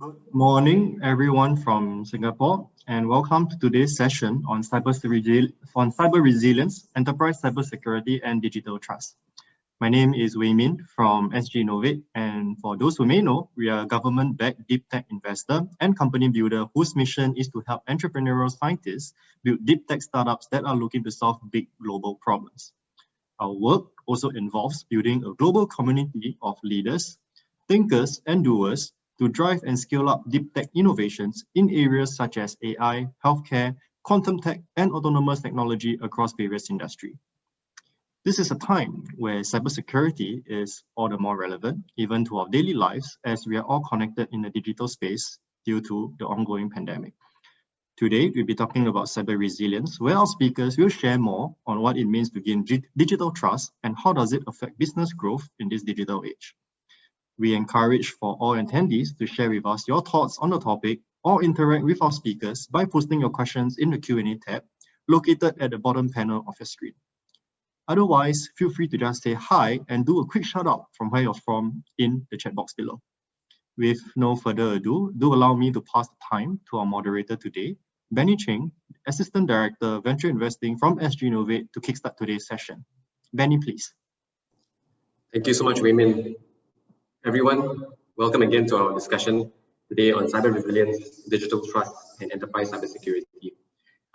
Good morning, everyone from Singapore, and welcome to today's session on cyber resilience, enterprise cybersecurity, and digital trust. My name is Wei Min from SGInnovate, and for those who may know, we are a government-backed deep tech investor and company builder whose mission is to help entrepreneurial scientists build deep tech startups that are looking to solve big global problems. Our work also involves building a global community of leaders, thinkers, and doers to drive and scale up deep tech innovations in areas such as AI, healthcare, quantum tech, and autonomous technology across various industries. This is a time where cybersecurity is all the more relevant, even to our daily lives, as we are all connected in the digital space due to the ongoing pandemic. Today, we'll be talking about cyber resilience, where our speakers will share more on what it means to gain digital trust and how does it affect business growth in this digital age. We encourage for all attendees to share with us your thoughts on the topic or interact with our speakers by posting your questions in the Q&A tab located at the bottom panel of your screen. Otherwise, feel free to just say hi and do a quick shout out from where you're from in the chat box below. With no further ado, do allow me to pass the time to our moderator today, Benny Cheng, Assistant Director, Venture Investing from SGInnovate, to kickstart today's session. Benny, please. Thank you so much, Wei Min. Everyone, welcome again to our discussion today on cyber resilience, digital trust, and enterprise cybersecurity.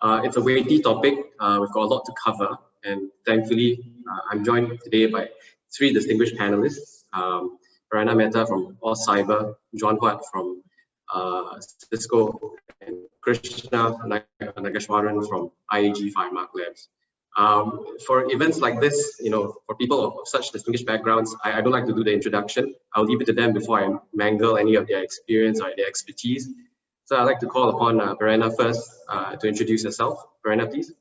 It's a weighty topic. We've got a lot to cover, and thankfully, I'm joined today by three distinguished panelists: Prerana Mehta from AustCyber, John Huat from Cisco, and Krishna Nageshwaran from IAG Firemark Labs. For events like this, for people of such distinguished backgrounds, I don't like to do the introduction. I'll leave it to them before I mangle any of their experience or their expertise. So I'd like to call upon Prerana first to introduce herself. Prerana, please.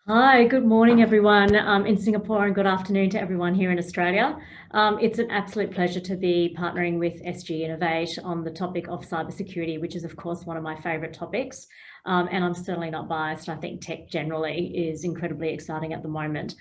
Hi, good morning, everyone in Singapore, and good afternoon to everyone here in Australia. It's an absolute pleasure to be partnering with SGInnovate on the topic of cybersecurity, which is, of course, one of my favourite topics. And I'm certainly not biased. I think tech generally is incredibly exciting at the moment.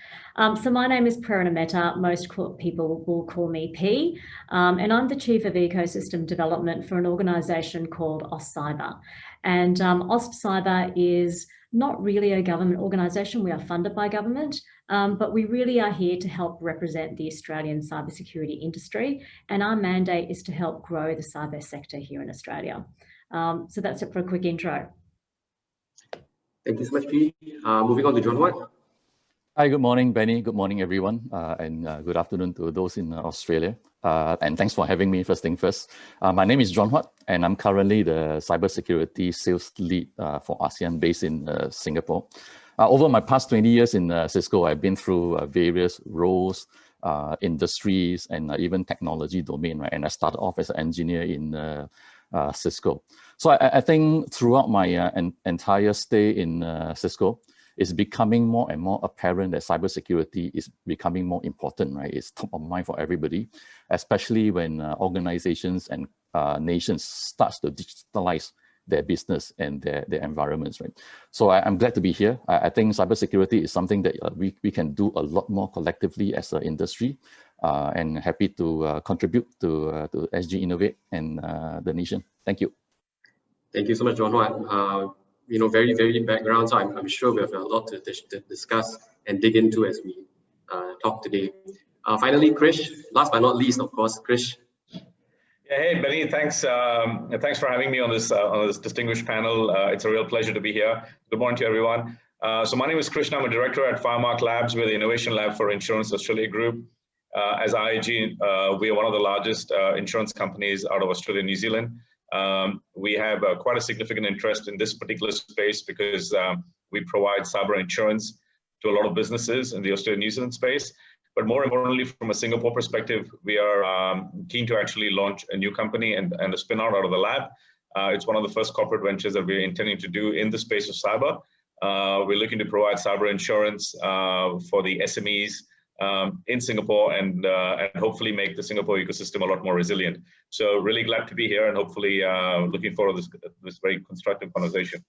So my name is Prerana Mehta. Most people will call me P. And I'm the Chief of Ecosystem Development for an organisation called AustCyber. And AustCyber is not really a government organisation. We are funded by government, but we really are here to help represent the Australian cybersecurity industry. And our mandate is to help grow the cyber sector here in Australia. So that's it for a quick intro. Thank you so much, P. Moving on to John Huat. Hi, good morning, Benny. Good morning, everyone. And good afternoon to those in Australia. And thanks for having me, first thing first. My name is John Huat, and I'm currently the cybersecurity sales lead for ASEAN based in Singapore. Over my past 20 years in Cisco, I've been through various roles, industries, and even technology domain, right? And I started off as an engineer in Cisco. So I think throughout my entire stay in Cisco, it's becoming more and more apparent that cybersecurity is becoming more important, right? It's top of mind for everybody, especially when organizations and nations start to digitalize their business and their environments, right? So I'm glad to be here. I think cybersecurity is something that we can do a lot more collectively as an industry, and happy to contribute to SGInnovate and the nation. Thank you. Thank you so much, John Huat. Very varied background, so I'm sure we have a lot to discuss and dig into as we talk today. Finally, Krish, last but not least, of course, Krish. Yeah, hey, Benny, thanks for having me on this distinguished panel. It's a real pleasure to be here. Good morning to everyone. So my name is Krishna. I'm a director at Firemark Labs. We're the Innovation Lab for Insurance Australia Group. As IAG, we are one of the largest insurance companies out of Australia and New Zealand. We have quite a significant interest in this particular space because we provide cyber insurance to a lot of businesses in the Australia-New Zealand space. But more importantly, from a Singapore perspective, we are keen to actually launch a new company and a spin-out out of the lab. It's one of the first corporate ventures that we're intending to do in the space of cyber. We're looking to provide cyber insurance for the SMEs in Singapore and hopefully make the Singapore ecosystem a lot more resilient. So really glad to be here and hopefully looking forward to this very constructive conversation.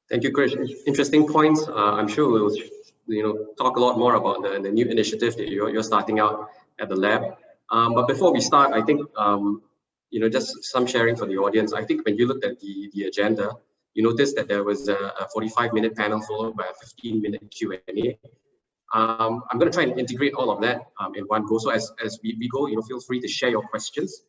Thank you, Krish. Interesting points. I'm sure we'll talk a lot more about the new initiative that you're starting out at the lab. But before we start, I think just some sharing for the audience. I think when you looked at the agenda, you noticed that there was a 45-minute panel followed by a 15-minute Q&A. I'm going to try and integrate all of that in one go. So as we go, feel free to share your questions.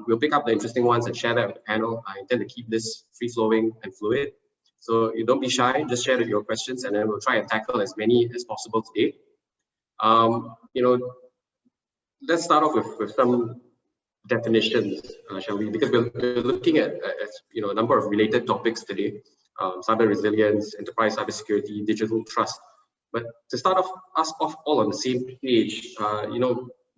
We'll pick up the interesting ones and share that with the panel. I intend to keep this free-flowing and fluid. So you don't be shy, just share your questions, and then we'll try and tackle as many as possible today. Let's start off with some definitions, shall we? Because we're looking at a number of related topics today: cyber resilience, enterprise cybersecurity, digital trust. But to start us off all on the same page,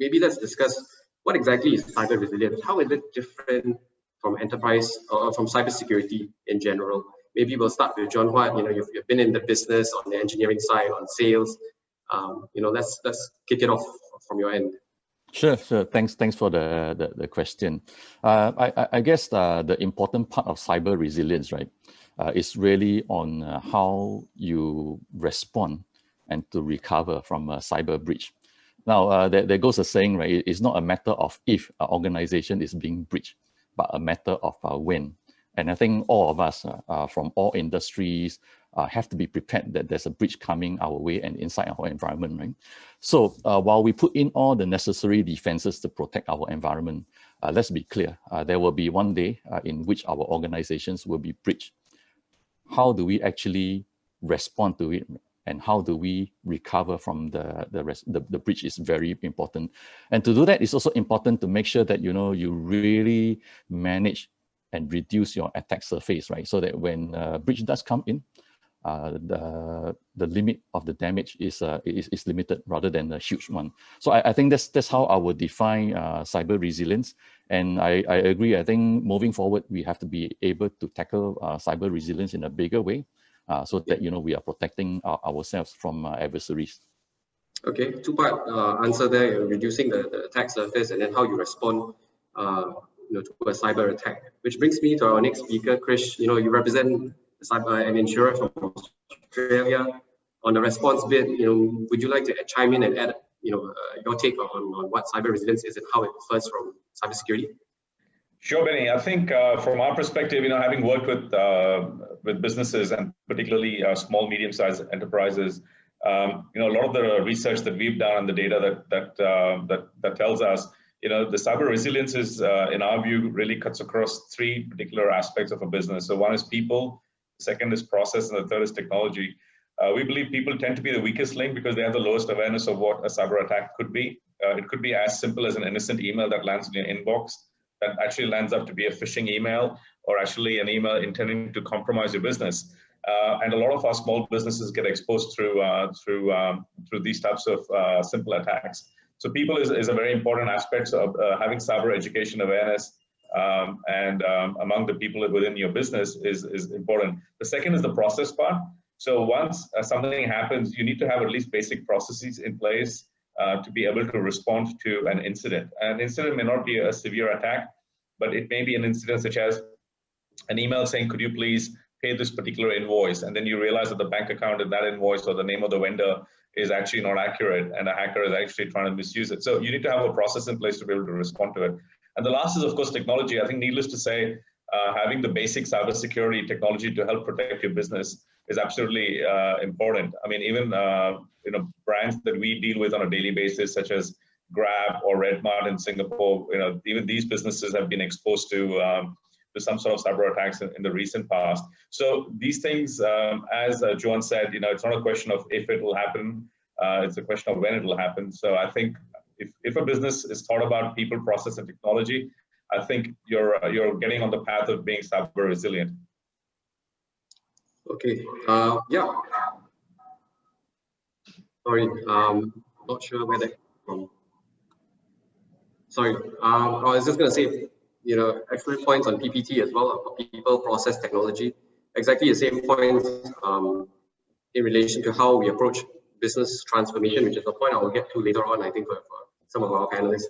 maybe let's discuss what exactly is cyber resilience. How is it different from enterprise or from cybersecurity in general? Maybe we'll start with John Huat. You've been in the business on the engineering side, on sales. Let's kick it off from your end. Sure. Thanks for the question. I guess the important part of cyber resilience, right, is really on how you respond and to recover from a cyber breach. Now, there goes a saying, right? It's not a matter of if an organization is being breached, but a matter of when. And I think all of us from all industries have to be prepared that there's a breach coming our way and inside our environment, right? So while we put in all the necessary defenses to protect our environment, let's be clear, there will be one day in which our organizations will be breached. How do we actually respond to it? And how do we recover from the breach is very important. And to do that, it's also important to make sure that, you really manage and reduce your attack surface, right? So that when breach does come in, the limit of the damage is limited rather than a huge one. So I think that's how I would define cyber resilience. And I agree. I think moving forward, we have to be able to tackle cyber resilience in a bigger way, so that we are protecting ourselves from adversaries. Okay, two-part answer there: reducing the attack surface, and then how you respond to a cyber attack. Which brings me to our next speaker, Krish. You represent an insurer from Australia. On the response bit, would you like to chime in and add, your take on what cyber resilience is and how it differs from cybersecurity? Sure, Benny. I think from our perspective, having worked with businesses and particularly small, medium-sized enterprises, a lot of the research that we've done and the data that tells us, the cyber resilience is, in our view, really cuts across three particular aspects of a business. So one is people, the second is process, and the third is technology. We believe people tend to be the weakest link because they have the lowest awareness of what a cyber attack could be. It could be as simple as an innocent email that lands in your inbox that actually lands up to be a phishing email, or actually an email intending to compromise your business. And a lot of our small businesses get exposed through these types of simple attacks. So people is a very important aspect of having cyber education awareness and among the people within your business is important. The second is the process part. So once something happens, you need to have at least basic processes in place to be able to respond to an incident. An incident may not be a severe attack, but it may be an incident such as an email saying, could you please pay this particular invoice? And then you realize that the bank account in that invoice or the name of the vendor is actually not accurate, and a hacker is actually trying to misuse it. So you need to have a process in place to be able to respond to it. And the last is, of course, technology. I think needless to say, having the basic cybersecurity technology to help protect your business is absolutely important. I mean, even brands that we deal with on a daily basis, such as Grab or Redmart in Singapore, even these businesses have been exposed to some sort of cyber attacks in the recent past. So these things, as Joan said, it's not a question of if it will happen, it's a question of when it will happen. So I think if a business is thought about people, process, and technology, I think you're getting on the path of being cyber resilient. Okay. Yeah. Sorry, not sure where that from. Sorry. I was just going to say, excellent points on PPT as well, for people, process, technology. Exactly the same points in relation to how we approach business transformation, which is a point I will get to later on, I think, for some of our panelists.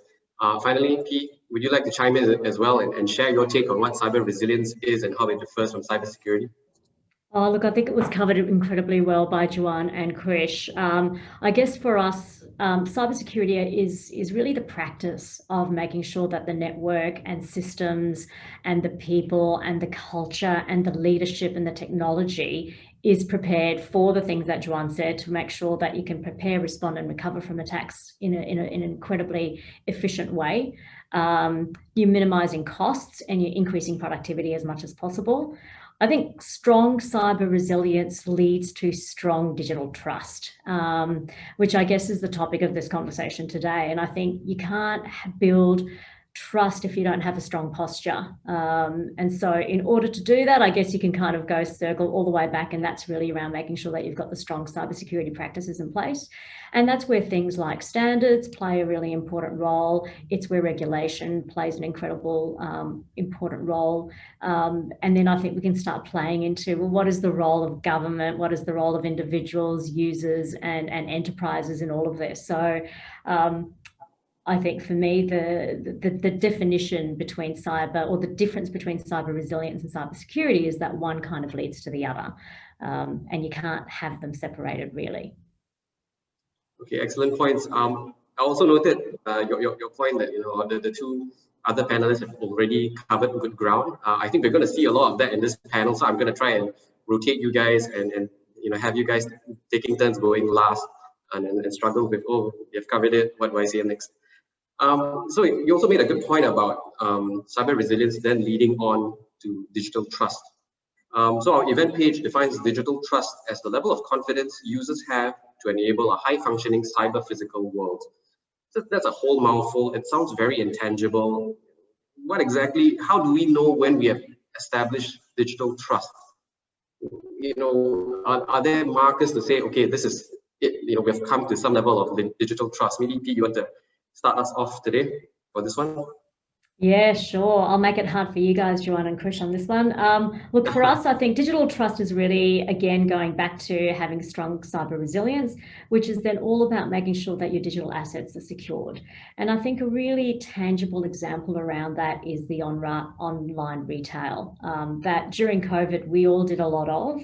Finally, Pete, would you like to chime in as well and share your take on what cyber resilience is and how it differs from cybersecurity? Oh, look, I think it was covered incredibly well by Juan and Krish. I guess for us, cybersecurity is really the practice of making sure that the network and systems and the people and the culture and the leadership and the technology is prepared for the things that Juan said, to make sure that you can prepare, respond, and recover from attacks in an incredibly efficient way. You're minimizing costs and you're increasing productivity as much as possible. I think strong cyber resilience leads to strong digital trust, which I guess is the topic of this conversation today. And I think you can't build trust if you don't have a strong posture. And so in order to do that, I guess you can kind of go circle all the way back, and that's really around making sure that you've got the strong cybersecurity practices in place. And that's where things like standards play a really important role. It's where regulation plays an incredible important role. And then I think we can start playing into, well, what is the role of government? What is the role of individuals, users, and enterprises in all of this? So I think for me, the definition between cyber, or the difference between cyber resilience and cyber security, is that one kind of leads to the other, and you can't have them separated, really. Okay, excellent points. I also noted your point that the two other panelists have already covered good ground. I think we're going to see a lot of that in this panel, so I'm going to try and rotate you guys and have you guys taking turns going last and struggle with, oh, you've covered it, what do I say next? So you also made a good point about cyber resilience then leading on to digital trust. So our event page defines digital trust as the level of confidence users have to enable a high-functioning cyber-physical world. So that's a whole mouthful. It sounds very intangible. What exactly, how do we know when we have established digital trust? Are there markers to say, okay, this is it, we've come to some level of digital trust? Maybe Pete, you want to start us off today for this one? Yeah, sure. I'll make it hard for you guys, Joanne and Krish, on this one. Look, for us, I think digital trust is really, again, going back to having strong cyber resilience, which is then all about making sure that your digital assets are secured. And I think a really tangible example around that is the online retail that during COVID, we all did a lot of.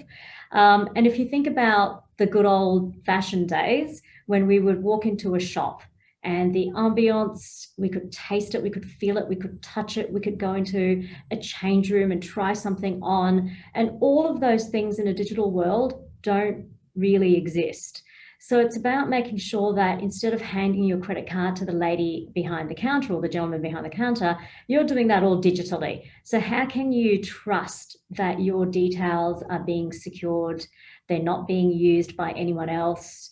And if you think about the good old-fashioned days when we would walk into a shop, and the ambience, we could taste it, we could feel it, we could touch it, we could go into a change room and try something on. And all of those things in a digital world don't really exist. So it's about making sure that instead of handing your credit card to the lady behind the counter or the gentleman behind the counter, you're doing that all digitally. So how can you trust that your details are being secured, they're not being used by anyone else,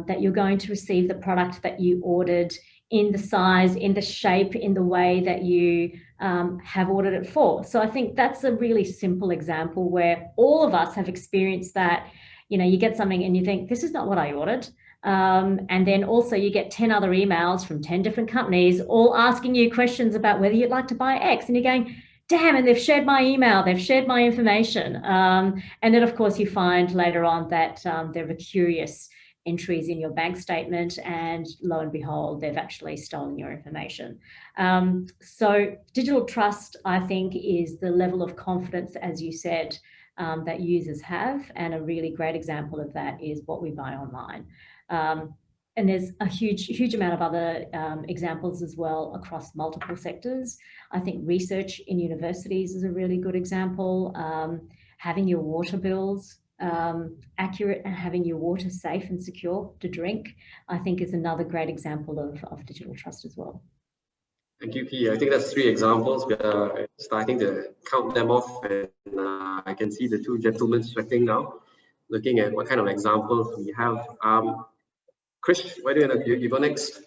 that you're going to receive the product that you ordered in the size, in the shape, in the way that you have ordered it for. So I think that's a really simple example where all of us have experienced that. You get something and you think, this is not what I ordered. And then also you get 10 other emails from 10 different companies all asking you questions about whether you'd like to buy X. And you're going, damn, and they've shared my email, they've shared my information. And then of course you find later on that there are curious entries in your bank statement, and lo and behold, they've actually stolen your information. So digital trust, I think, is the level of confidence, as you said, that users have, and a really great example of that is what we buy online. And there's a huge amount of other examples as well across multiple sectors. I think research in universities is a really good example. Having your water bills accurate and having your water safe and secure to drink, I think, is another great example of digital trust as well. Thank you, P. I think that's 3 examples. We are starting to count them off, and I can see the 2 gentlemen sweating now, looking at what kind of examples we have. Krish, why don't you go next?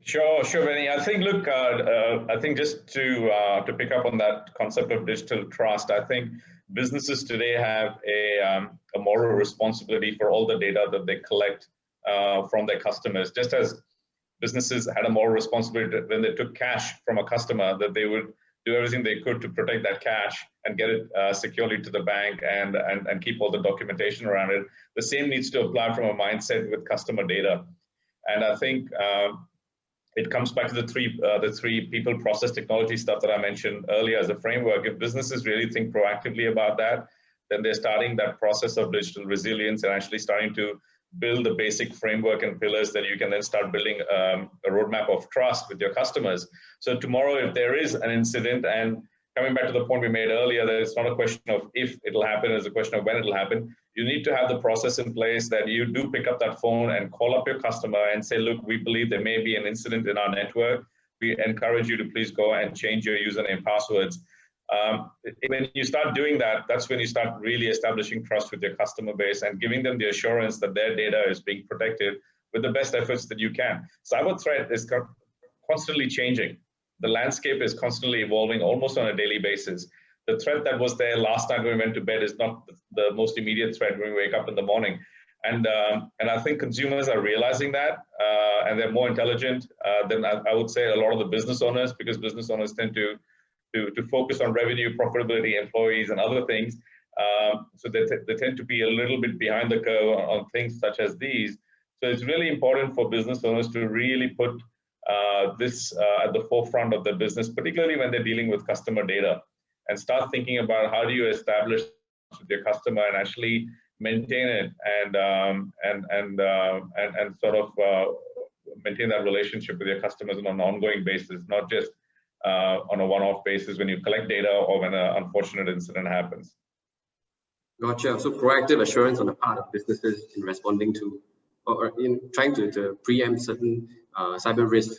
Sure, Benny. I think, look, I think just to pick up on that concept of digital trust, I think businesses today have a moral responsibility for all the data that they collect from their customers. Just as businesses had a moral responsibility when they took cash from a customer, that they would do everything they could to protect that cash and get it securely to the bank and keep all the documentation around it. The same needs to apply from a mindset with customer data. And I think it comes back to the three people, process, technology stuff that I mentioned earlier as a framework. If businesses really think proactively about that, then they're starting that process of digital resilience and actually starting to build the basic framework and pillars that you can then start building a roadmap of trust with your customers. So tomorrow, if there is an incident, and coming back to the point we made earlier, that it's not a question of if it'll happen, it's a question of when it'll happen. You need to have the process in place that you do pick up that phone and call up your customer and say, look, we believe there may be an incident in our network. We encourage you to please go and change your username passwords. When you start doing that, that's when you start really establishing trust with your customer base and giving them the assurance that their data is being protected with the best efforts that you can. Cyber threat is constantly changing. The landscape is constantly evolving almost on a daily basis. The threat that was there last night when we went to bed is not the most immediate threat when we wake up in the morning. And I think consumers are realizing that, and they're more intelligent than I would say a lot of the business owners, because business owners tend to focus on revenue, profitability, employees, and other things. So they tend to be a little bit behind the curve on things such as these. So it's really important for business owners to really put this at the forefront of their business, particularly when they're dealing with customer data, and start thinking about how do you establish with your customer and actually maintain it and sort of maintain that relationship with your customers on an ongoing basis, not just on a one-off basis when you collect data or when an unfortunate incident happens. Gotcha. So proactive assurance on the part of businesses in responding to or in trying to preempt certain cyber risks,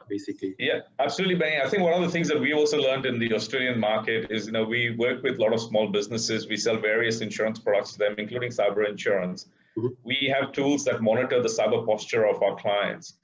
basically. Yeah, absolutely, Benny. I think one of the things that we also learned in the Australian market is, we work with a lot of small businesses. We sell various insurance products to them, including cyber insurance. Mm-hmm. We have tools that monitor the cyber posture of our clients,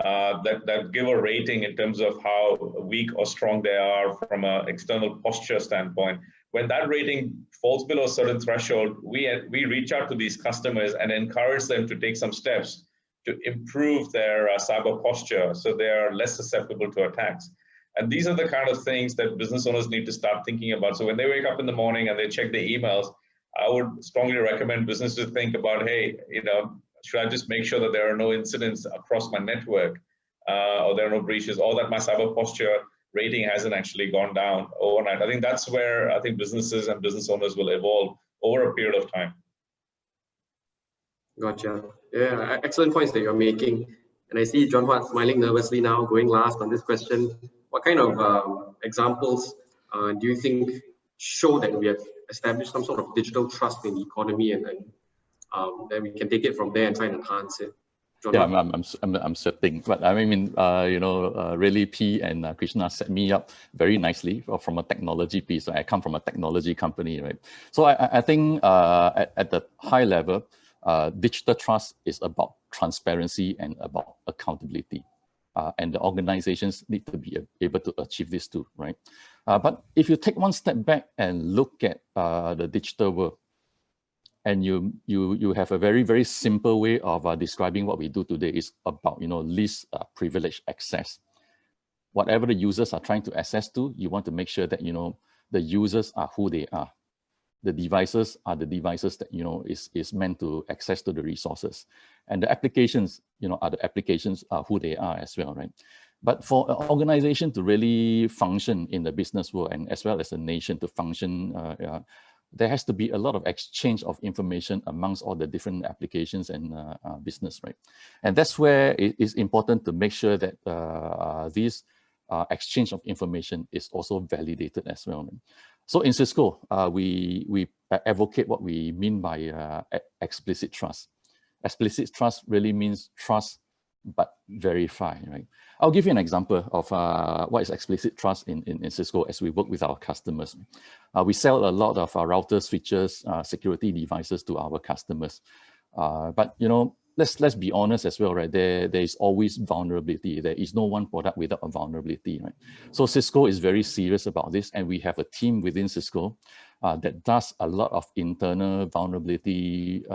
that give a rating in terms of how weak or strong they are from an external posture standpoint. When that rating falls below a certain threshold, we reach out to these customers and encourage them to take some steps to improve their cyber posture so they are less susceptible to attacks. And these are the kind of things that business owners need to start thinking about. So when they wake up in the morning and they check their emails, I would strongly recommend businesses to think about, hey, should I just make sure that there are no incidents across my network, or there are no breaches, or that my cyber posture rating hasn't actually gone down overnight. I think that's where I think businesses and business owners will evolve over a period of time. Gotcha. Yeah, excellent points that you're making. And I see John Huat smiling nervously now, going last on this question. What kind of examples do you think show that we have established some sort of digital trust in the economy, and then we can take it from there and try and enhance it? John, yeah, I'm sweating, but I mean, really P and Krishna set me up very nicely from a technology piece. I come from a technology company, right? So I think at the high level, digital trust is about transparency and about accountability. And the organizations need to be able to achieve this too, right? But if you take one step back and look at the digital world, and you have a very, very simple way of describing what we do today is about, least privileged access. Whatever the users are trying to access to, you want to make sure that, the users are who they are. The devices are the devices that, is meant to access to the resources. And the applications, are the applications are who they are as well, right? But for an organization to really function in the business world, and as well as a nation to function, there has to be a lot of exchange of information amongst all the different applications and business, right? And that's where it is important to make sure that this exchange of information is also validated as well. So in Cisco, we advocate what we mean by explicit trust. Explicit trust really means trust but verify, right? I'll give you an example of what is explicit trust in Cisco as we work with our customers. We sell a lot of routers, switches, security devices to our customers. But let's be honest as well, right? There is always vulnerability. There is no one product without a vulnerability, right? So Cisco is very serious about this, and we have a team within Cisco that does a lot of internal vulnerability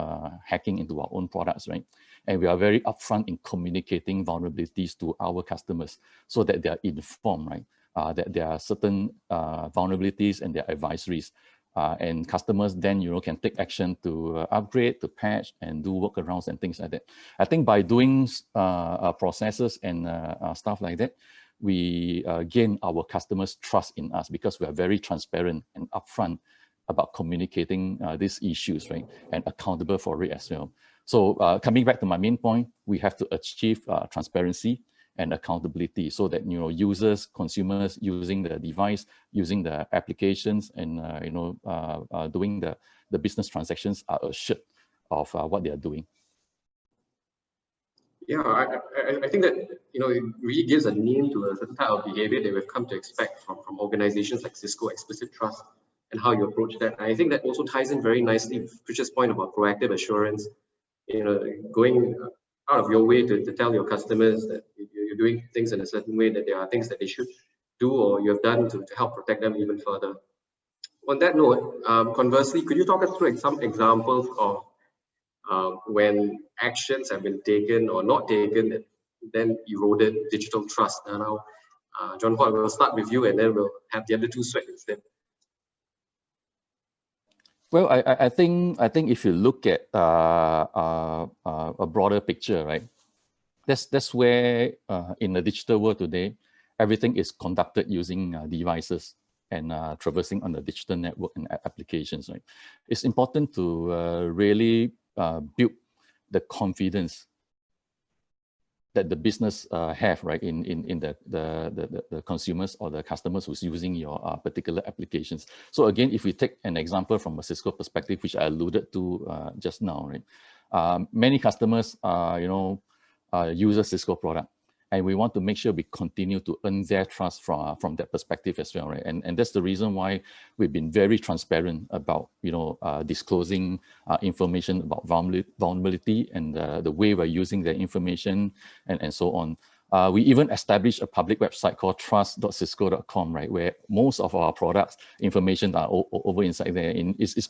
hacking into our own products, right? And we are very upfront in communicating vulnerabilities to our customers so that they are informed, right? That there are certain vulnerabilities and their advisories. And customers then, can take action to upgrade, to patch, and do workarounds and things like that. I think by doing processes and stuff like that, we gain our customers' trust in us because we are very transparent and upfront about communicating these issues, right, and accountable for it as well. So coming back to my main point, we have to achieve transparency and accountability so that users, consumers using the device, using the applications, and doing the business transactions are assured of what they are doing. Yeah, I think that it really gives a name to a certain type of behavior that we've come to expect from organizations like Cisco, explicit trust, and how you approach that. And I think that also ties in very nicely with Krish's point about proactive assurance. Going out of your way to tell your customers that you're doing things in a certain way, that there are things that they should do or you have done to help protect them even further. On that note, conversely, could you talk us through some examples of when actions have been taken or not taken that then eroded digital trust? And now, John Hua, we'll start with you and then we'll have the other two sweat instead. Well, I think if you look at a broader picture, right, that's where in the digital world today, everything is conducted using devices and traversing on the digital network and applications, right? It's important to really build the confidence that the business have, right, in the consumers or the customers who's using your particular applications. So again, if we take an example from a Cisco perspective, which I alluded to just now, right, many customers use a Cisco product, and we want to make sure we continue to earn their trust from that perspective as well, right? And that's the reason why we've been very transparent about disclosing information about vulnerability and the way we're using the information and so on. We even established a public website called trust.cisco.com, right, where most of our products information are over inside there. It's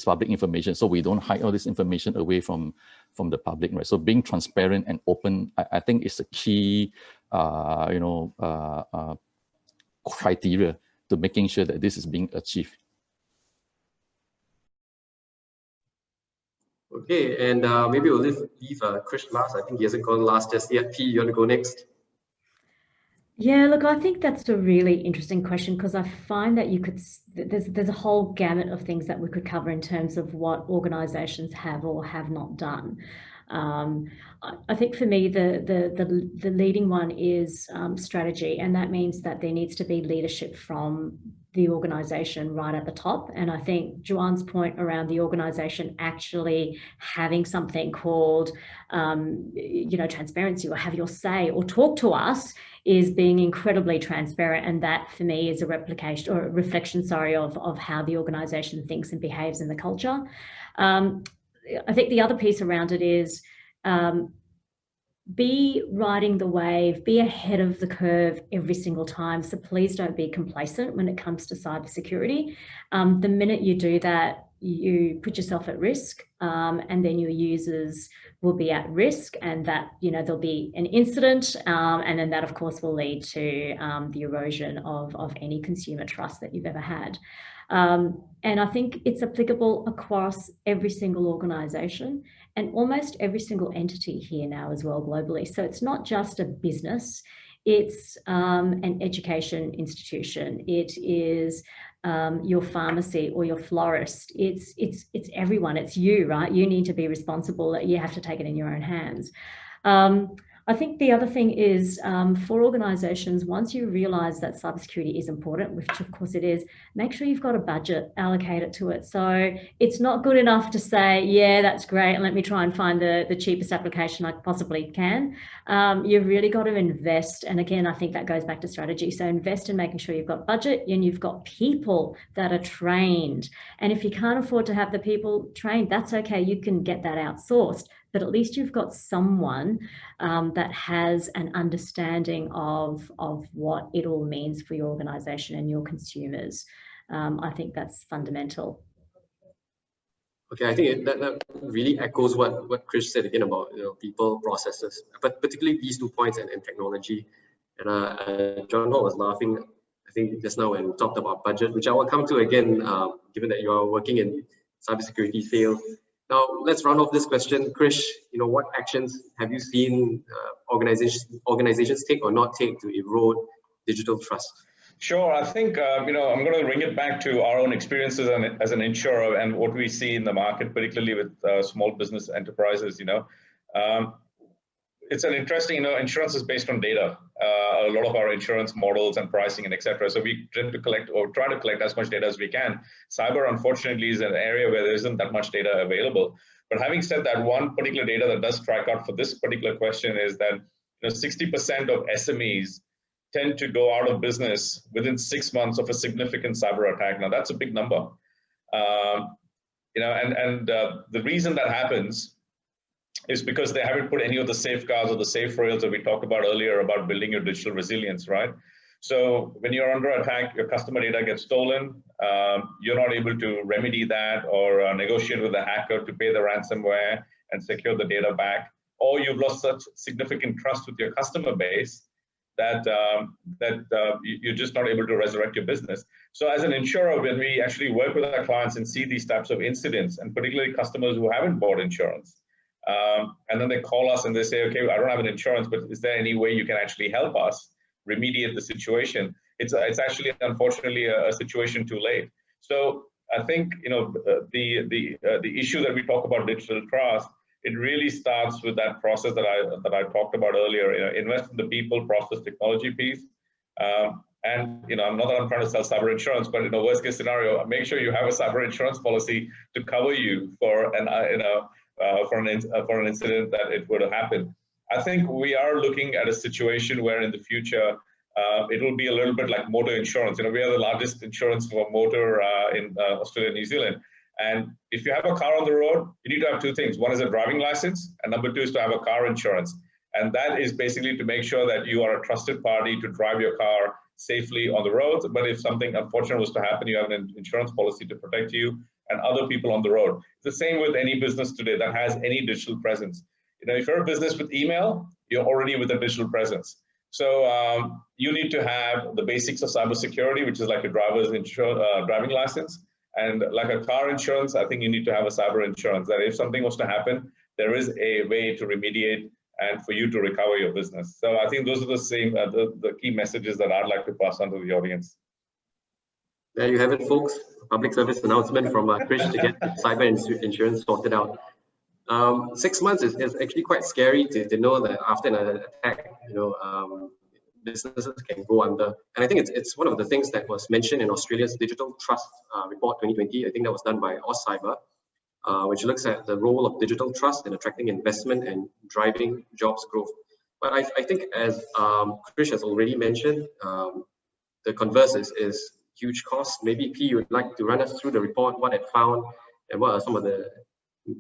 public information, so we don't hide all this information away from the public, right? So being transparent and open, I think, is a key criteria to making sure that this is being achieved. Okay, and maybe we'll leave Krish last. I think he hasn't gone last just yet. P, you want to go next? Yeah, look, I think that's a really interesting question, because I find that there's a whole gamut of things that we could cover in terms of what organizations have or have not done. I think for me, the leading one is strategy, and that means that there needs to be leadership from the organization right at the top. And I think Juan's point around the organization actually having something called, transparency, or have your say, or talk to us, is being incredibly transparent. And that for me is a replication or a reflection, of how the organization thinks and behaves in the culture. I think the other piece around it is be riding the wave, be ahead of the curve every single time. So please don't be complacent when it comes to cybersecurity. The minute you do that, you put yourself at risk, and then your users will be at risk, and that there'll be an incident, and then that of course will lead to the erosion of any consumer trust that you've ever had. And I think it's applicable across every single organization and almost every single entity here now as well globally. So it's not just a business, it's an education institution, it is your pharmacy or your florist, it's everyone, it's you, right? You need to be responsible, you have to take it in your own hands. I think the other thing is for organizations, once you realize that cybersecurity is important, which of course it is, make sure you've got a budget, allocate it to it. So it's not good enough to say, yeah, that's great, and let me try and find the cheapest application I possibly can. You've really got to invest. And again, I think that goes back to strategy. So invest in making sure you've got budget and you've got people that are trained. And if you can't afford to have the people trained, that's okay. You can get that outsourced. But at least you've got someone that has an understanding of what it all means for your organization and your consumers. I think that's fundamental. Okay, I think that really echoes what Chris said again about people, processes, but particularly these 2 points and technology. And John Hall was laughing, I think, just now when we talked about budget, which I will come to again, given that you are working in cybersecurity sales. Now, let's round off this question. Krish, what actions have you seen organizations take or not take to erode digital trust? Sure. I think, I'm going to bring it back to our own experiences as an insurer and what we see in the market, particularly with small business enterprises. It's an interesting, insurance is based on data. A lot of our insurance models and pricing and etc. So we tend to collect or try to collect as much data as we can. Cyber, unfortunately, is an area where there isn't that much data available. But having said that, one particular data that does strike out for this particular question is that 60% of SMEs tend to go out of business within 6 months of a significant cyber attack. Now that's a big number, the reason that happens is because they haven't put any of the safeguards or the safe rails that we talked about earlier about building your digital resilience, right? So when you're under attack, your customer data gets stolen, you're not able to remedy that or negotiate with the hacker to pay the ransomware and secure the data back, or you've lost such significant trust with your customer base that you're just not able to resurrect your business. So as an insurer, when we actually work with our clients and see these types of incidents, and particularly customers who haven't bought insurance, and then they call us and they say, okay, I don't have an insurance, but is there any way you can actually help us remediate the situation? It's actually, unfortunately, a situation too late. So I think, the issue that we talk about digital trust, it really starts with that process that I talked about earlier. Invest in the people, process, technology piece. And I'm not that I'm trying to sell cyber insurance, but in a worst case scenario, make sure you have a cyber insurance policy to cover you for an incident that it would have happened. I think we are looking at a situation where in the future it will be a little bit like motor insurance. We are the largest insurance for motor in Australia and New Zealand. And if you have a car on the road, you need to have two things. One is a driving license, and number two is to have a car insurance. And that is basically to make sure that you are a trusted party to drive your car safely on the roads. But if something unfortunate was to happen, you have an insurance policy to protect you and other people on the road. It's the same with any business today that has any digital presence. If you're a business with email, you're already with a digital presence. So you need to have the basics of cybersecurity, which is like a driver's driving license. And like a car insurance, I think you need to have a cyber insurance that if something was to happen, there is a way to remediate and for you to recover your business. So I think those are the same, the key messages that I'd like to pass on to the audience. There you have it, folks. A public service announcement from Krish to get cyber insurance sorted out. 6 months is actually quite scary to know that after an attack, businesses can go under. And I think it's one of the things that was mentioned in Australia's Digital Trust Report 2020. I think that was done by AustCyber, which looks at the role of digital trust in attracting investment and driving jobs growth. But I think, as Krish has already mentioned, the converse is huge costs. Maybe P, you would like to run us through the report, what it found, and what are some of the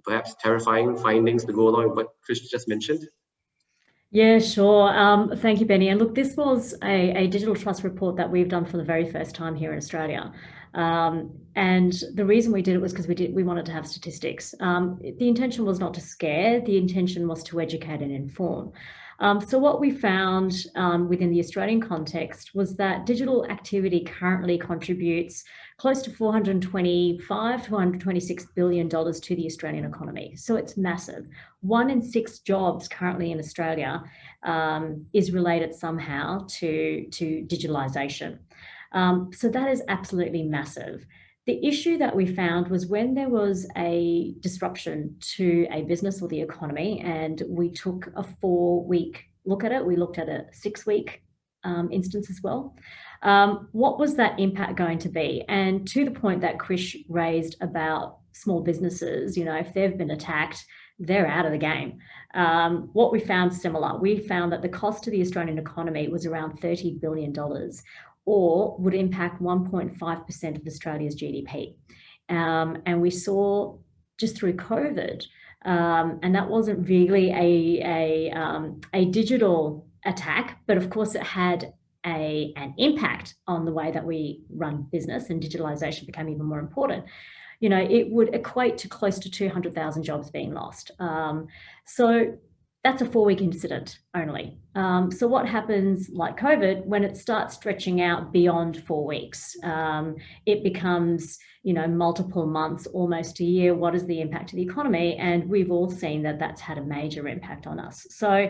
perhaps terrifying findings to go along with what Krish just mentioned? Yeah, sure. Thank you, Benny. And look, this was a digital trust report that we've done for the very first time here in Australia. And the reason we did it was because we wanted to have statistics. The intention was not to scare, the intention was to educate and inform. So what we found within the Australian context was that digital activity currently contributes close to $425 to $426 billion to the Australian economy. So it's massive. 1 in 6 jobs currently in Australia is related somehow to digitalisation. So that is absolutely massive. The issue that we found was when there was a disruption to a business or the economy, and we took a 4-week look at it, we looked at a 6-week instance as well. What was that impact going to be? And to the point that Krish raised about small businesses, if they've been attacked, they're out of the game. What we found similar, we found that the cost to the Australian economy was around $30 billion, or would impact 1.5% of Australia's GDP. And we saw just through COVID, and that wasn't really a digital attack, but of course it had an impact on the way that we run business, and digitalisation became even more important. It would equate to close to 200,000 jobs being lost. So that's a 4-week incident only. So what happens, like COVID, when it starts stretching out beyond 4 weeks? It becomes, multiple months, almost a year. What is the impact to the economy? And we've all seen that that's had a major impact on us. So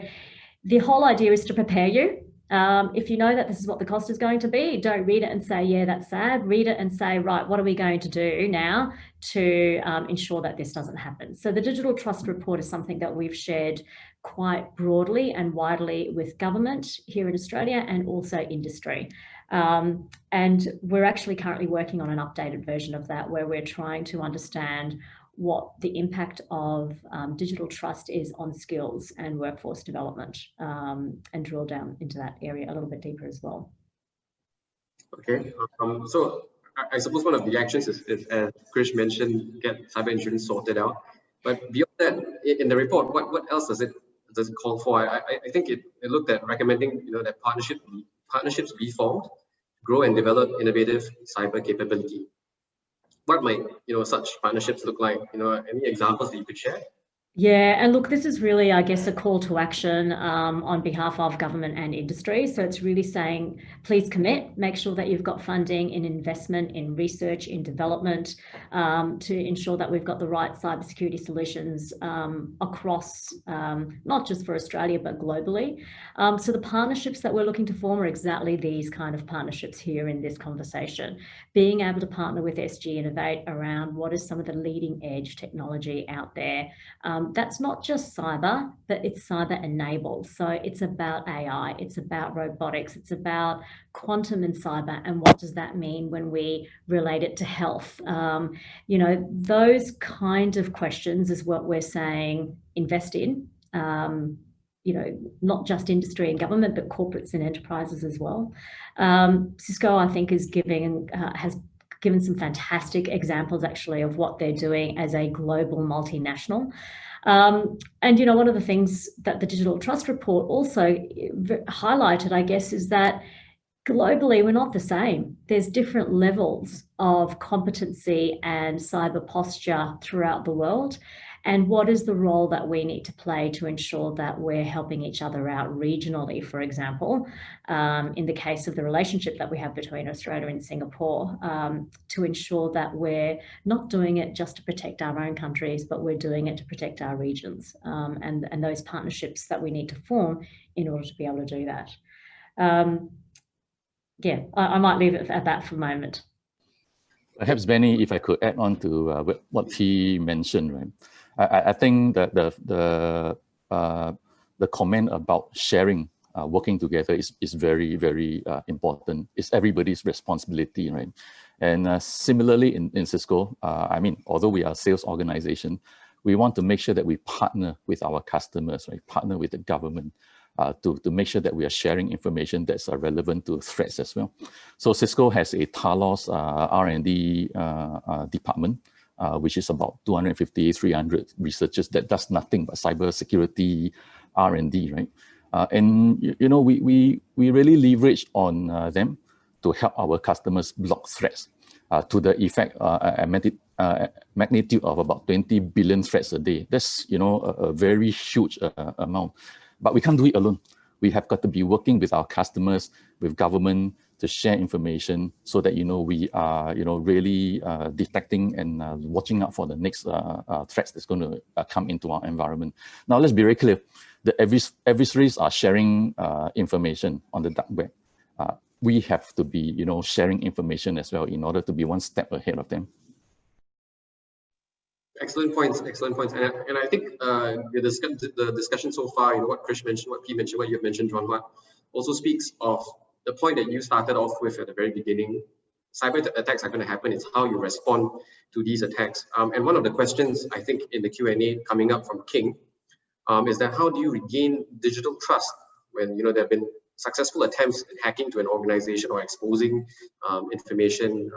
the whole idea is to prepare you. If you know that this is what the cost is going to be, don't read it and say, yeah, that's sad. Read it and say, right, what are we going to do now to ensure that this doesn't happen? So the Digital Trust Report is something that we've shared quite broadly and widely with government here in Australia and also industry. And we're actually currently working on an updated version of that, where we're trying to understand what the impact of digital trust is on skills and workforce development, and drill down into that area a little bit deeper as well. Okay, so I suppose one of the actions is as Krish mentioned, get cyber insurance sorted out. But beyond that, in the report, what else does it call for? I think it looked at recommending that partnerships be formed, grow and develop innovative cyber capability. What might such partnerships look like? Any examples that you could share? Yeah, and look, this is really, I guess, a call to action on behalf of government and industry. So it's really saying, please commit, make sure that you've got funding in investment, in research, in development, to ensure that we've got the right cybersecurity solutions across, not just for Australia, but globally. So the partnerships that we're looking to form are exactly these kind of partnerships here in this conversation. Being able to partner with SGInnovate around what is some of the leading edge technology out there. That's not just cyber, but it's cyber enabled. So it's about AI, it's about robotics, it's about quantum and cyber. And what does that mean when we relate it to health? Those kind of questions is what we're saying, invest in. Not just industry and government, but corporates and enterprises as well. Cisco, I think, has given some fantastic examples actually of what they're doing as a global multinational. And one of the things that the Digital Trust Report also highlighted, I guess, is that globally we're not the same. There's different levels of competency and cyber posture throughout the world. And what is the role that we need to play to ensure that we're helping each other out regionally, for example, in the case of the relationship that we have between Australia and Singapore, to ensure that we're not doing it just to protect our own countries, but we're doing it to protect our regions, and those partnerships that we need to form in order to be able to do that. Yeah, I might leave it at that for a moment. Perhaps, Benny, if I could add on to what he mentioned, right? I think that the comment about sharing, working together is very, very important. It's everybody's responsibility, right? And similarly in Cisco, although we are a sales organization, we want to make sure that we partner with our customers, right? Partner with the government to make sure that we are sharing information that's relevant to threats as well. So Cisco has a Talos R&D department, which is about 250, 300 researchers that does nothing but cybersecurity R&D, right? And we really leverage on them to help our customers block threats to the effect magnitude of about 20 billion threats a day. That's a very huge amount. But we can't do it alone. We have got to be working with our customers, with government, to share information so that we are really detecting and watching out for the next threats that's going to come into our environment. Now let's be very clear: the adversaries are sharing information on the dark web. We have to be sharing information as well in order to be one step ahead of them. Excellent points, and I think the discussion so far, what Krish mentioned, what P mentioned, what you've mentioned, John, also speaks of the point that you started off with at the very beginning. Cyber attacks are going to happen. It's how you respond to these attacks. And one of the questions I think in the Q&A coming up from King is that how do you regain digital trust when there have been successful attempts at hacking to an organization or exposing information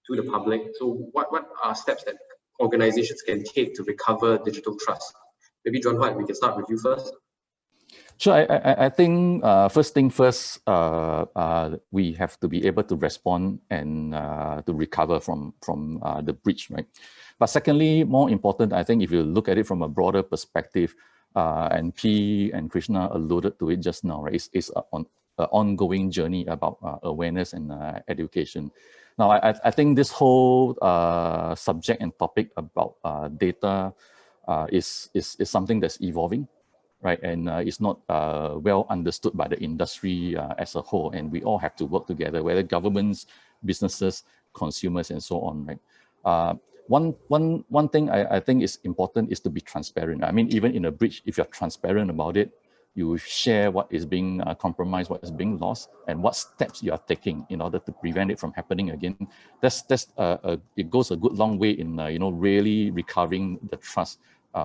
to the public? So what are steps that organizations can take to recover digital trust? Maybe John White, we can start with you first. Sure. I think first thing first, we have to be able to respond and to recover from the breach, right? But secondly, more important, I think if you look at it from a broader perspective, and P and Krishna alluded to it just now, right? It's an ongoing journey about awareness and education. Now, I think this whole subject and topic about data is something that's evolving. right? And it's not well understood by the industry as a whole. And we all have to work together, whether governments, businesses, consumers, and so on, right? One thing I think is important is to be transparent. I mean, even in a breach, if you're transparent about it, you share what is being compromised, what is being lost, and what steps you are taking in order to prevent it from happening again. It goes a good long way in really recovering the trust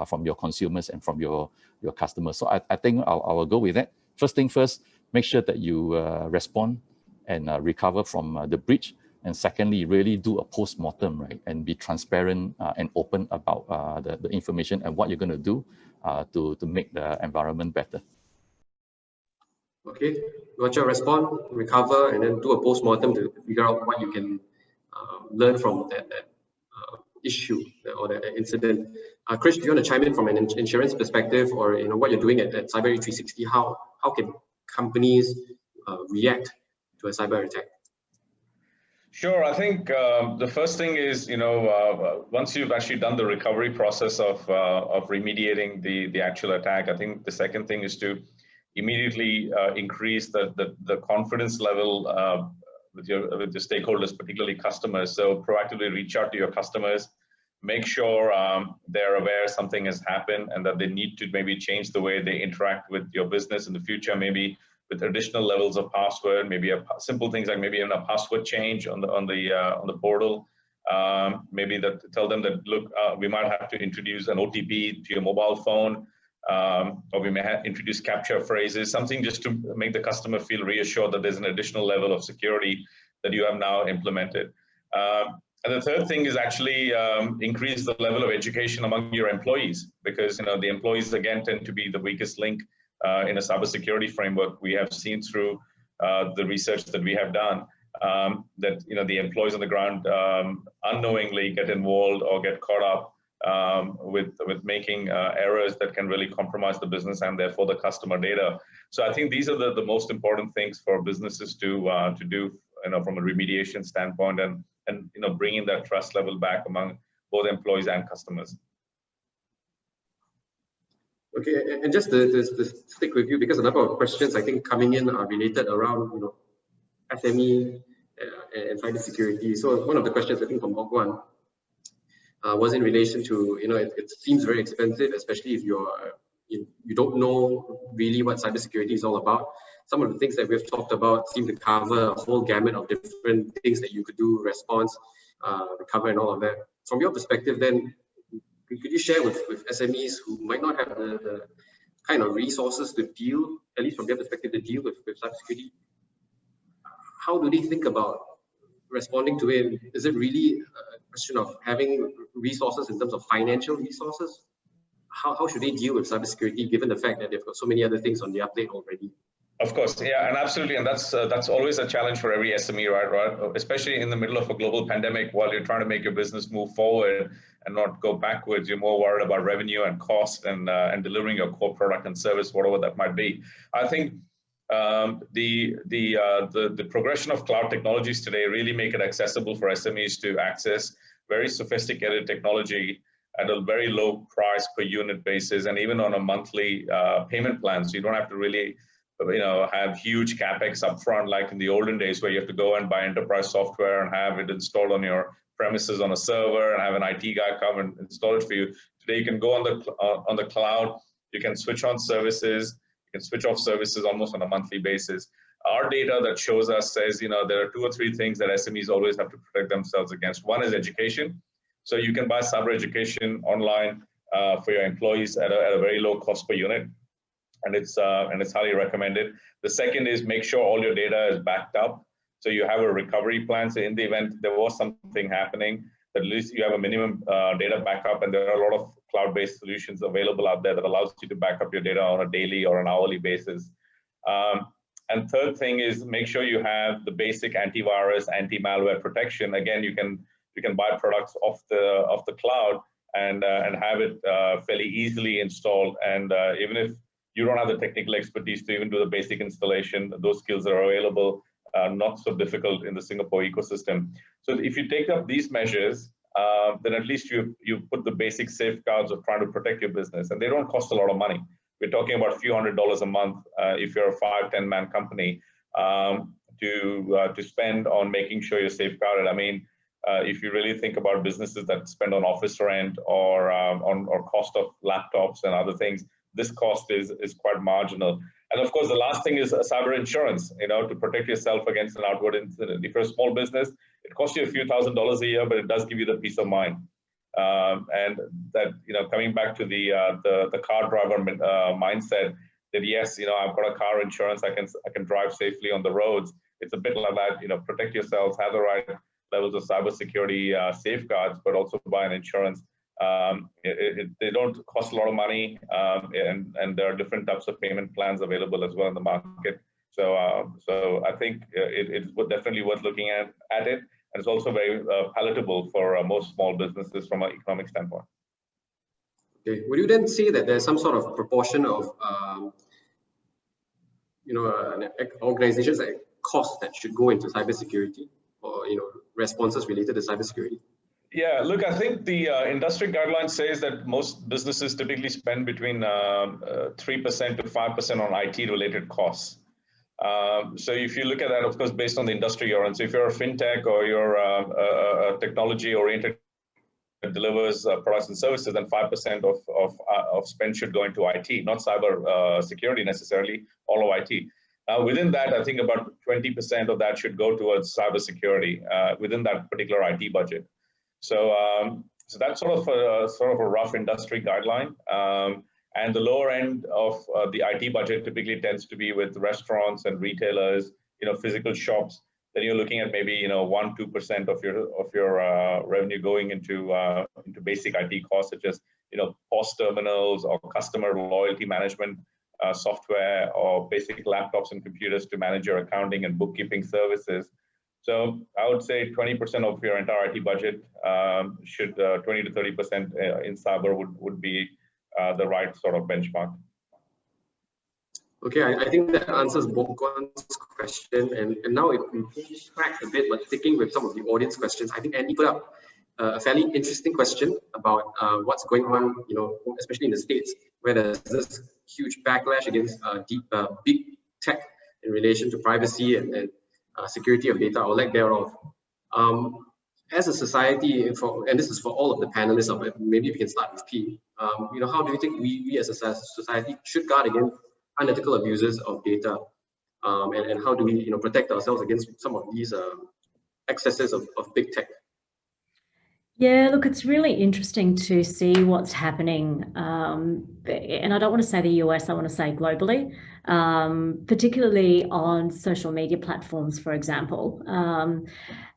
from your consumers and from your customers. So I think I will go with that. First thing first, make sure that you respond and recover from the breach. And secondly, really do a post-mortem, right? And be transparent and open about the information and what you're going to do to make the environment better. Okay, gotcha. Respond, recover, and then do a post-mortem to figure out what you can learn from that issue or that incident. Chris, do you want to chime in from an insurance perspective, or what you're doing at Cyber 360? How can companies react to a cyber attack? Sure. I think the first thing is, once you've actually done the recovery process of remediating the actual attack, I think the second thing is to immediately increase the confidence level with your stakeholders, particularly customers. So proactively reach out to your customers, make sure they're aware something has happened and that they need to maybe change the way they interact with your business in the future, maybe with additional levels of password, maybe simple things like maybe even a password change on the portal. Maybe tell them that, look, we might have to introduce an OTP to your mobile phone, or we may have introduced capture phrases, something just to make the customer feel reassured that there's an additional level of security that you have now implemented. And the third thing is actually increase the level of education among your employees, because the employees again tend to be the weakest link in a cybersecurity framework. We have seen through the research that we have done that the employees on the ground unknowingly get involved or get caught up with making errors that can really compromise the business and therefore the customer data. So I think these are the most important things for businesses to do, from a remediation standpoint, and bringing that trust level back among both employees and customers. Okay, and just to stick with you, because a number of questions I think coming in are related around SME and cybersecurity. So one of the questions I think from Bogwan was in relation to it seems very expensive, especially if you don't know really what cybersecurity is all about. Some of the things that we've talked about seem to cover a whole gamut of different things that you could do: response, recover, and all of that. From your perspective, then, could you share with SMEs who might not have the kind of resources to deal, at least from their perspective, to deal with cybersecurity? How do they think about responding to it? Is it really a question of having resources in terms of financial resources? How should they deal with cybersecurity, given the fact that they've got so many other things on their plate already? Of course, yeah, and absolutely, and that's always a challenge for every SME, right? Especially in the middle of a global pandemic, while you're trying to make your business move forward and not go backwards, you're more worried about revenue and cost and delivering your core product and service, whatever that might be. I think the progression of cloud technologies today really make it accessible for SMEs to access very sophisticated technology at a very low price per unit basis, and even on a monthly payment plan. So you don't have to really have huge capex upfront like in the olden days, where you have to go and buy enterprise software and have it installed on your premises on a server and have an IT guy come and install it for you. Today, you can go on the cloud. You can switch on services. You can switch off services almost on a monthly basis. Our data that shows us says, there are 2 or 3 things that SMEs always have to protect themselves against. One is education. So you can buy cyber education online for your employees at a very low cost per unit. And it's highly recommended. The second is make sure all your data is backed up. So you have a recovery plan. So in the event there was something happening, at least you have a minimum data backup, and there are a lot of cloud-based solutions available out there that allows you to back up your data on a daily or an hourly basis. And third thing is make sure you have the basic antivirus, anti-malware protection. Again, you can buy products off the cloud and have it fairly easily installed. And even if you don't have the technical expertise to even do the basic installation, those skills are available, not so difficult in the Singapore ecosystem. So if you take up these measures, then at least you put the basic safeguards of trying to protect your business, and they don't cost a lot of money. we're talking about a few $100s a month if you're a 5-10 man company to spend on making sure you're safeguarded. I mean, if you really think about businesses that spend on office rent or cost of laptops and other things, this cost is quite marginal. And of course, the last thing is cyber insurance, to protect yourself against an outward incident. If you're a small business, it costs you a few $1,000s a year, but it does give you the peace of mind. And that, coming back to the car driver mindset, that yes, I've got a car insurance, I can drive safely on the roads. It's a bit like that, protect yourselves, have the right levels of cybersecurity safeguards, but also buy an insurance. They don't cost a lot of money, and there are different types of payment plans available as well in the market. So I think it's definitely worth looking at it, and it's also very palatable for most small businesses from an economic standpoint. Okay. Would you then say that there's some sort of proportion of organizations like costs that should go into cybersecurity, or responses related to cybersecurity? Yeah, look, I think the industry guideline says that most businesses typically spend between 3% to 5% on IT-related costs. So if you look at that, of course, based on the industry you're in, so if you're a fintech or you're a technology-oriented that delivers products and services, then 5% of spend should go into IT, not cyber security necessarily, all of IT. Within that, I think about 20% of that should go towards cybersecurity within that particular IT budget. So that's sort of a rough industry guideline. And the lower end of the IT budget typically tends to be with restaurants and retailers, physical shops. Then you're looking at maybe 1-2% of your revenue going into basic IT costs, such as POS terminals or customer loyalty management software, or basic laptops and computers to manage your accounting and bookkeeping services. So I would say 20% of your entire IT budget should 20 to 30% in cyber would be the right sort of benchmark. Okay, I think that answers Bongkwan's question, and now it tracked a bit, but sticking with some of the audience questions, I think Andy put up a fairly interesting question about what's going on, especially in the States, where there's this huge backlash against big tech in relation to privacy and security of data or lack thereof. As a society, and this is for all of the panelists of it, maybe we can start with P. How do you think we as a society should guard against unethical abuses of data, and how do we protect ourselves against some of these excesses of big tech? Yeah, look, it's really interesting to see what's happening, and I don't want to say the US, I want to say globally, particularly on social media platforms, for example.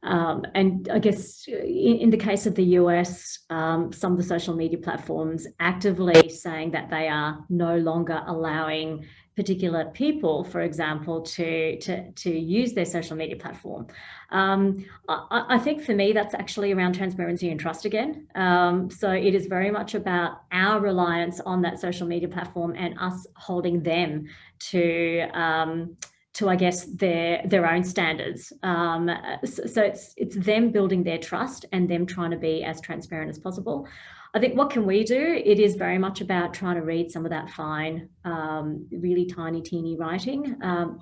And I guess in the case of the US, some of the social media platforms actively saying that they are no longer allowing particular people, for example, to use their social media platform. I think for me, that's actually around transparency and trust again. So it is very much about our reliance on that social media platform and us holding them to I guess their own standards. So it's them building their trust and them trying to be as transparent as possible. I think what can we do? It is very much about trying to read some of that fine, really tiny, teeny writing.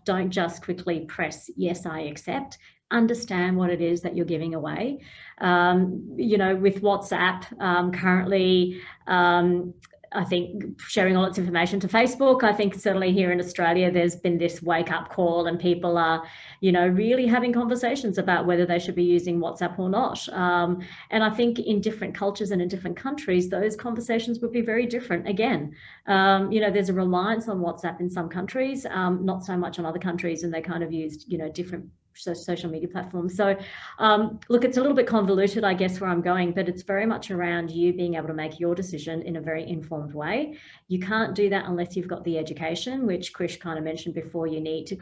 Don't just quickly press, yes, I accept. Understand what it is that you're giving away. With WhatsApp currently, I think sharing all its information to Facebook. I think certainly here in Australia, there's been this wake up call and people are, really having conversations about whether they should be using WhatsApp or not. And I think in different cultures and in different countries, those conversations would be very different. Again, there's a reliance on WhatsApp in some countries, not so much on other countries, and they kind of used, different social media platforms. So look, it's a little bit convoluted, I guess, where I'm going, but it's very much around you being able to make your decision in a very informed way. You can't do that unless you've got the education, which Krish kind of mentioned before. You need to,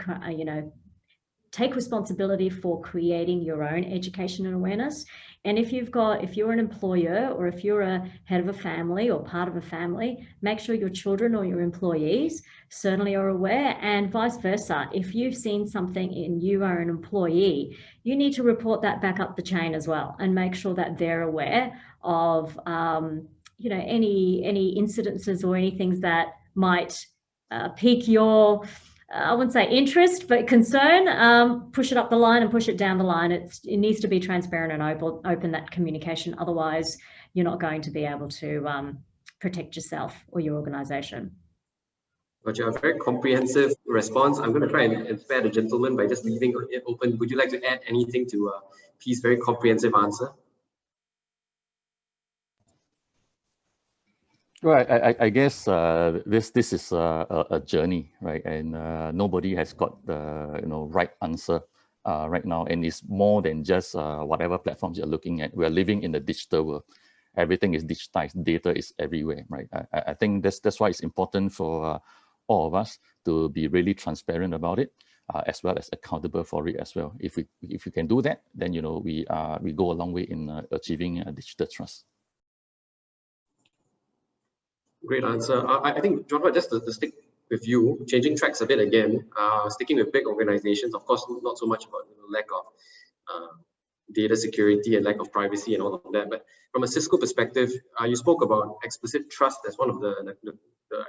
take responsibility for creating your own education and awareness. And if you're an employer, or if you're a head of a family or part of a family, make sure your children or your employees certainly are aware, and vice versa. If you've seen something and you are an employee, you need to report that back up the chain as well, and make sure that they're aware of, any incidences or any things that might pique your, I wouldn't say interest, but concern, push it up the line and push it down the line. It needs to be transparent and open that communication. Otherwise, you're not going to be able to protect yourself or your organization. Gotcha. A very comprehensive response. I'm going to try and spare the gentleman by just leaving it open. Would you like to add anything to P's very comprehensive answer? Right, I guess this is a journey, right? And nobody has got the right answer right now, and it's more than just whatever platforms you're looking at. We're living in the digital world. Everything is digitized. Data is everywhere, right? I think that's why it's important for all of us to be really transparent about it, as well as accountable for it as well. If we can do that, then we go a long way in achieving digital trust. Great answer. I think, John, just to stick with you, changing tracks a bit again, sticking with big organizations, of course, not so much about lack of data security and lack of privacy and all of that, but from a Cisco perspective, you spoke about explicit trust as one of the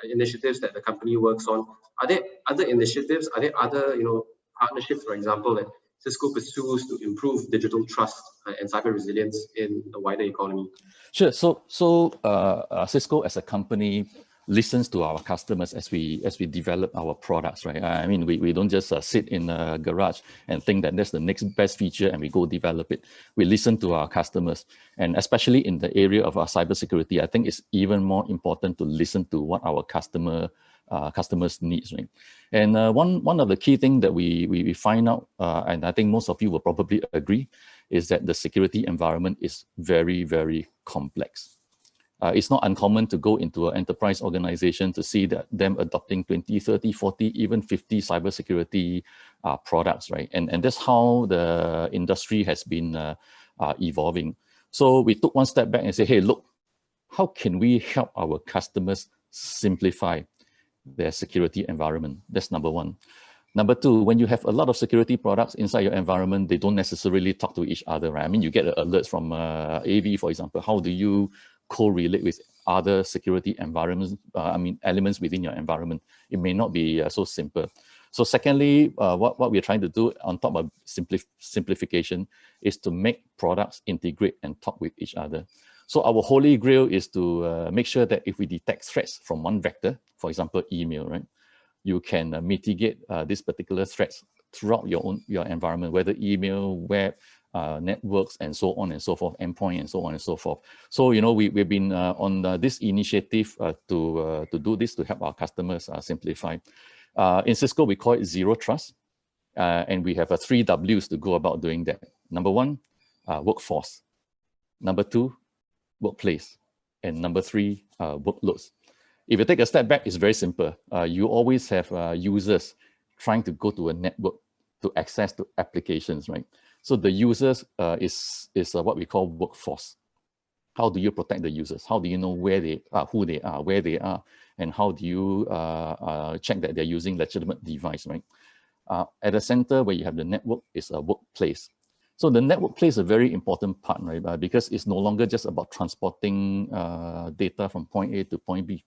initiatives that the company works on. Are there other initiatives? Are there other partnerships, for example, that Cisco pursues to improve digital trust and cyber resilience in the wider economy? Sure. So Cisco as a company listens to our customers as we develop our products, right? I mean, we don't just sit in a garage and think that that's the next best feature and we go develop it. We listen to our customers, and especially in the area of our cybersecurity, I think it's even more important to listen to what our customers needs, right? And one of the key things that we find out, and I think most of you will probably agree, is that the security environment is very, very complex. It's not uncommon to go into an enterprise organization to see that them adopting 20, 30, 40, even 50 cybersecurity products, right? And that's how the industry has been evolving. So we took one step back and say, hey, look, how can we help our customers simplify their security environment? That's number one. Number two, when you have a lot of security products inside your environment, they don't necessarily talk to each other, right? I mean, you get alerts from AV, for example. How do you correlate with other security environments, elements within your environment? It may not be so simple. So secondly, what we're trying to do on top of simplification is to make products integrate and talk with each other. So our holy grail is to make sure that if we detect threats from one vector, for example, email, right? You can mitigate these particular threats throughout your environment, whether email, web, networks, and so on and so forth, endpoint, and so on and so forth. So we've been on this initiative to do this, to help our customers simplify. In Cisco, we call it Zero Trust, and we have 3 Ws to go about doing that. Number one, workforce. Number two, workplace. And number three, workloads. If you take a step back, it's very simple. You always have users trying to go to a network to access to applications, right? So the users is what we call workforce. How do you protect the users? How do you know where they are, who they are, where they are, and how do you check that they're using legitimate device, right? At the center where you have the network is a workplace. So the network plays a very important part, right? Because it's no longer just about transporting data from point A to point B.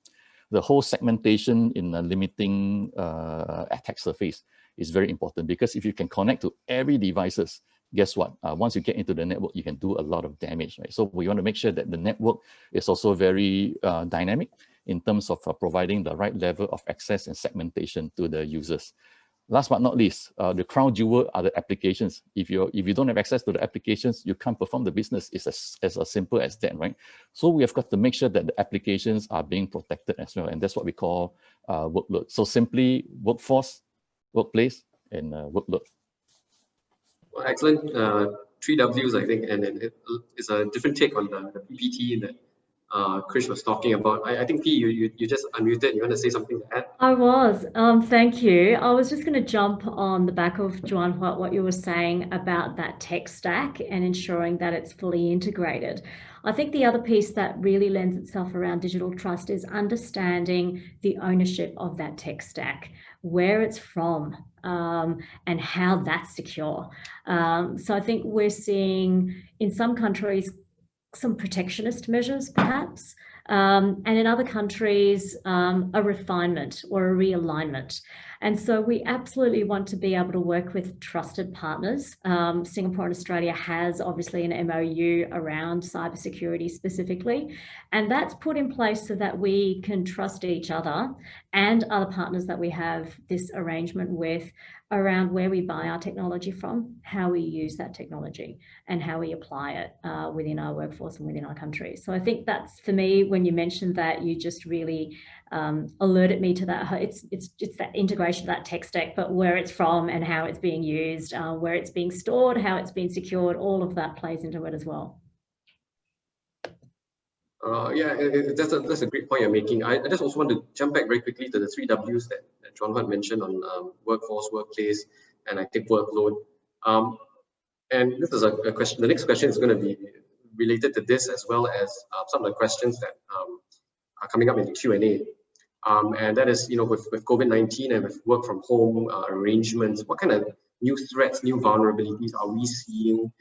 The whole segmentation in limiting attack surface is very important, because if you can connect to every devices, guess what? Once you get into the network, you can do a lot of damage, right? So we want to make sure that the network is also very dynamic in terms of providing the right level of access and segmentation to the users. Last but not least, the crown jewel are the applications. If you don't have access to the applications, you can't perform the business. It's as simple as that, right? So we have got to make sure that the applications are being protected as well, and that's what we call workload. So simply workforce, workplace, and workload. Well, excellent. 3 Ws, I think, and it's a different take on the PPT that Krish was talking about. I think P, you just unmuted. You want to say something to add? I was. Thank you. I was just going to jump on the back of Juan, what you were saying about that tech stack and ensuring that it's fully integrated. I think the other piece that really lends itself around digital trust is understanding the ownership of that tech stack, where it's from, and how that's secure. So I think we're seeing in some countries some protectionist measures, perhaps, and in other countries, a refinement or a realignment. And so we absolutely want to be able to work with trusted partners. Singapore and Australia has obviously an MOU around cybersecurity specifically, and that's put in place so that we can trust each other and other partners that we have this arrangement with around where we buy our technology from, how we use that technology, and how we apply it within our workforce and within our country. So I think that's, for me, when you mentioned that, you just really alerted me to that. It's that integration of that tech stack, but where it's from and how it's being used, where it's being stored, how it's being secured, all of that plays into it as well. Yeah, that's a great point you're making. I just also want to jump back very quickly to the 3 Ws that John had mentioned on workforce, workplace, and I think workload. And this is a question. The next question is going to be related to this, as well as some of the questions that are coming up in the Q&A. And that is, with COVID-19 and with work from home arrangements, what kind of new threats, new vulnerabilities are we seeing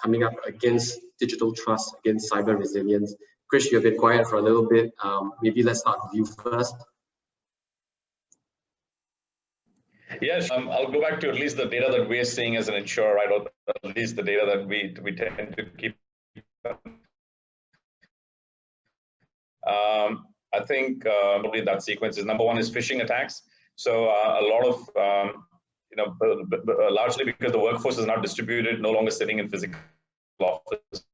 coming up against digital trust, against cyber resilience? Krish, you've been quiet for a little bit. Maybe let's start with you first. Yes, I'll go back to at least the data that we're seeing as an insurer, right? Or at least the data that we tend to keep. I think probably that sequence is number one is phishing attacks. So a lot of largely because the workforce is not distributed, no longer sitting in physical offices.